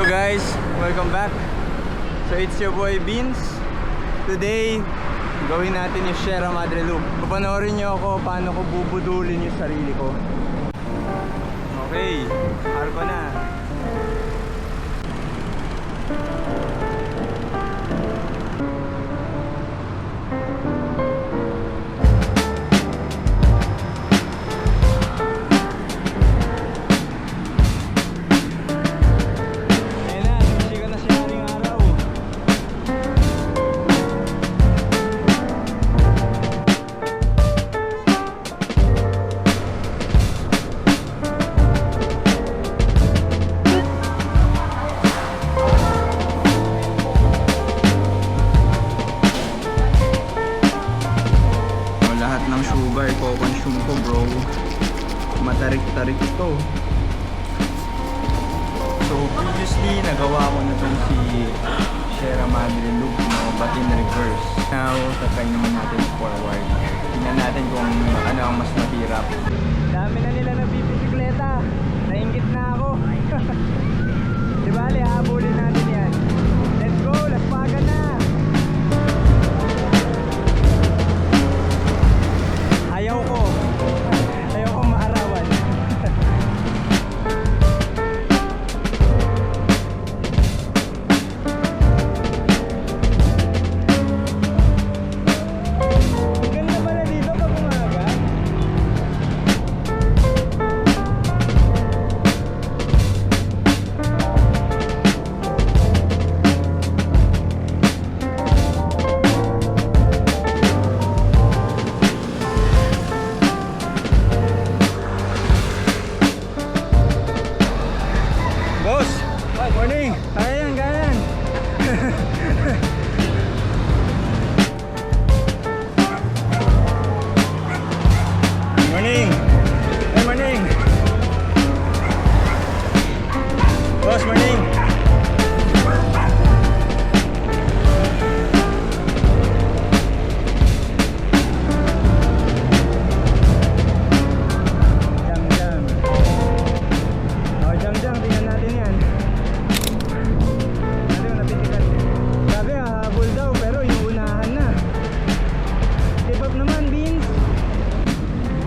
guys, welcome back. So it's your boy Beans. Today, gawin natin yung Sierra Madre Loop. Papanoorin nyo ako paano ko bubudulin yung sarili ko. Okay, arko na. Consume ko bro, matarik-tarik ito. So previously nagawa ko na ito si Sierra Madre Loop, but in reverse. Now tatry naman natin forward. Tingnan natin kung ano ang mas mahirap. Dami na nila nagbibisikleta, nainggit na ako. Di bale, habulin natin yan. Let's go, laspagan na. Ayaw ko maarawan. Ganda pala dito pag umaga. Boss, morning. Kaya yan. Morning. Hey, morning. Boss, morning. Jam, tingnan natin yan. Ano yung napitikan? Sabi habol daw, pero inuunahan na. Step up naman, Beans.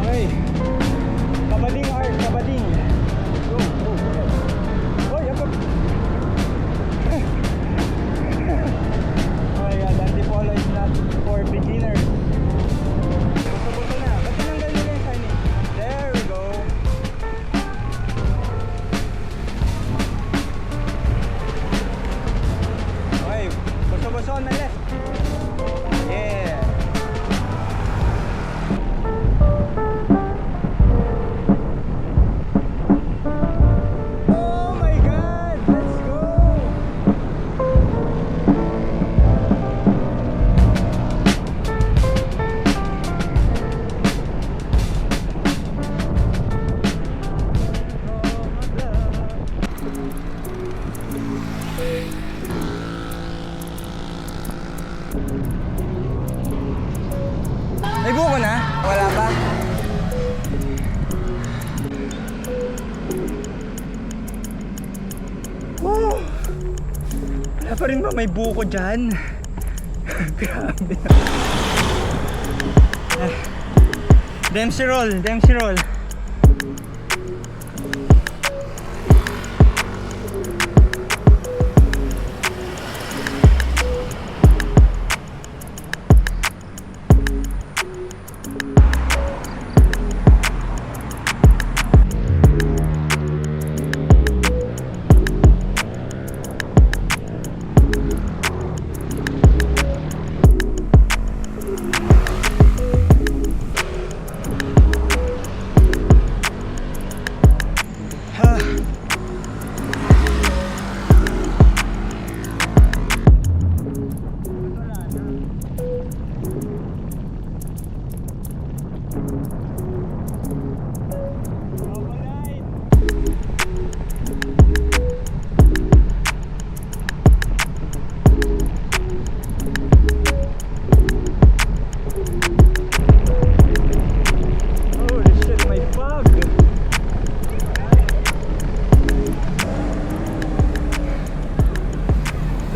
Okay. Kabading art, kabading. Go. Oh, yapag. Oh my god, Antipolo is not for beginners. Buto na. Ba't tinanggal nila yung sign? There we go. Buso on the left. Yeah. Oh my god, let's go. May buko na? Wala pa? Oh! Wala pa rin ba may buko dyan? Grabe. Dempsey roll.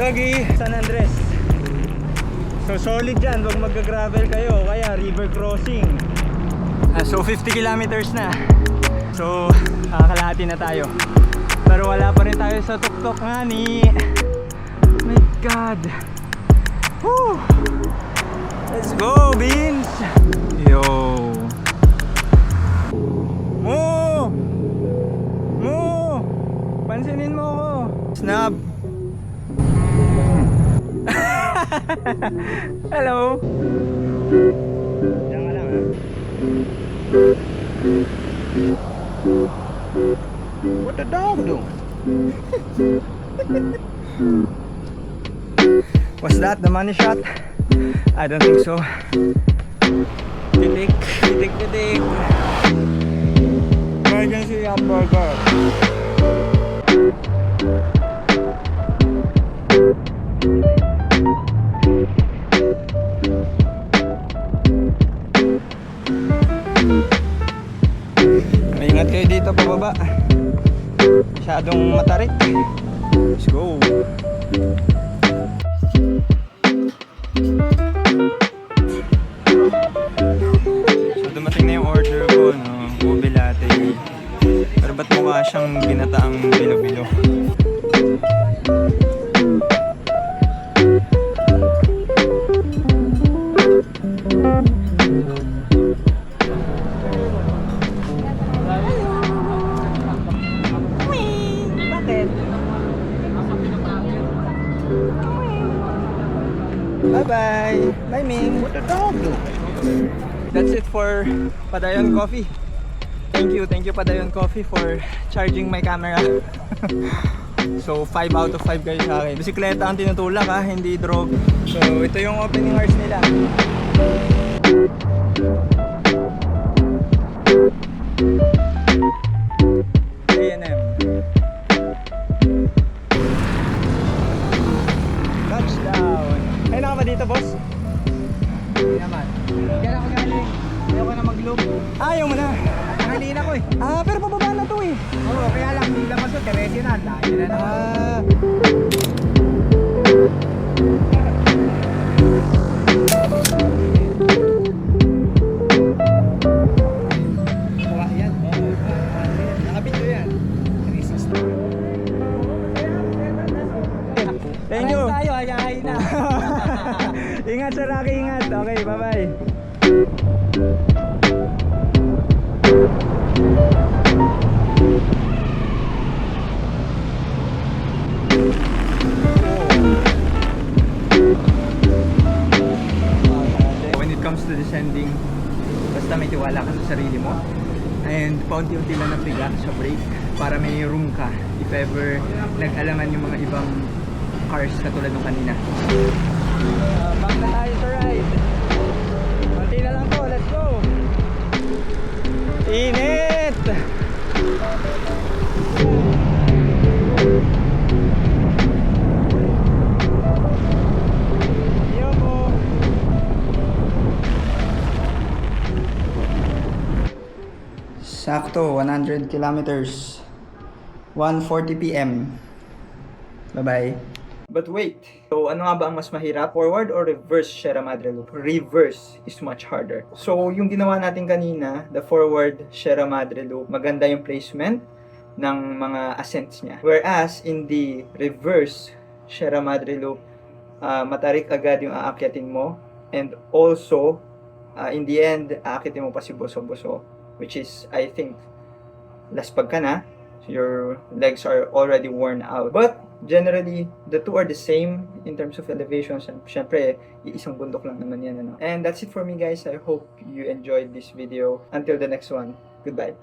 Taguig, San Andres. So solid dyan, wag mag-gravel kayo, kaya river crossing. So 50 kilometers na. So kalahati na tayo. Pero wala pa rin tayo sa tuktok nga ni. My God. Woo! Let's go, Beans! Yo! Mo! Mo! Pansinin mo ko! Snap! Hello! Diyan ka lang, ha? What the dog doing? Was that the money shot? I don't think so. Titik, titik, titik. Emergency hamburger. Maingat kayo dito pababa. Masyadong matarik. Let's go. So dumating na yung order ko, no? Ube latte. Pero ba't mukha siyang ginataang bilo-bilo? Bye-bye! Bye, Ming! What the dog do? That's it for Padayon Coffee. Thank you Padayon Coffee for charging my camera. So 5 out of 5 kayo sa akin. Bisikleta ang tinutulak ha, hindi drog. So ito yung opening hours nila. A&M. Touchdown! Ay, naka ba dito, boss? Hindi naman. Kaya ako galing. Ayaw ko na mag-loop. Ayaw mo na. Nakalina ko eh. Pero pababa na to eh. Oo, kaya lang hindi lang maso. Diretso na. Dahil na naman. Kuha yan. Nakabito yan. 360. Thank you. Tayo, ayahay na. Ingat sa Rocky, ingat. Okay, bye-bye. When it comes to descending, basta may tiwala ka sa sarili mo and paunti-unti lang napiga sa brake para may room ka if ever nag-alangan yung mga ibang cars katulad nung kanina. Back na tayo sa ride. Konti na lang to, let's go. Init! Yopo! Sakto, 100 kilometers. 1:40 PM. Bye-bye. But wait, so ano nga ba ang mas mahirap? Forward or reverse Sierra Madre Loop? Reverse is much harder. So yung ginawa natin kanina, the forward Sierra Madre Loop, maganda yung placement ng mga ascents niya. Whereas in the reverse Sierra Madre Loop, matarik agad yung aakyatin mo. And also, in the end, aakyatin mo pa si Boso-Boso. Which is, I think, laspag ka na. Your legs are already worn out. But generally, the two are the same in terms of elevations. Siyempre, isang bundok lang naman yan. Ano? And that's it for me, guys. I hope you enjoyed this video. Until the next one, goodbye.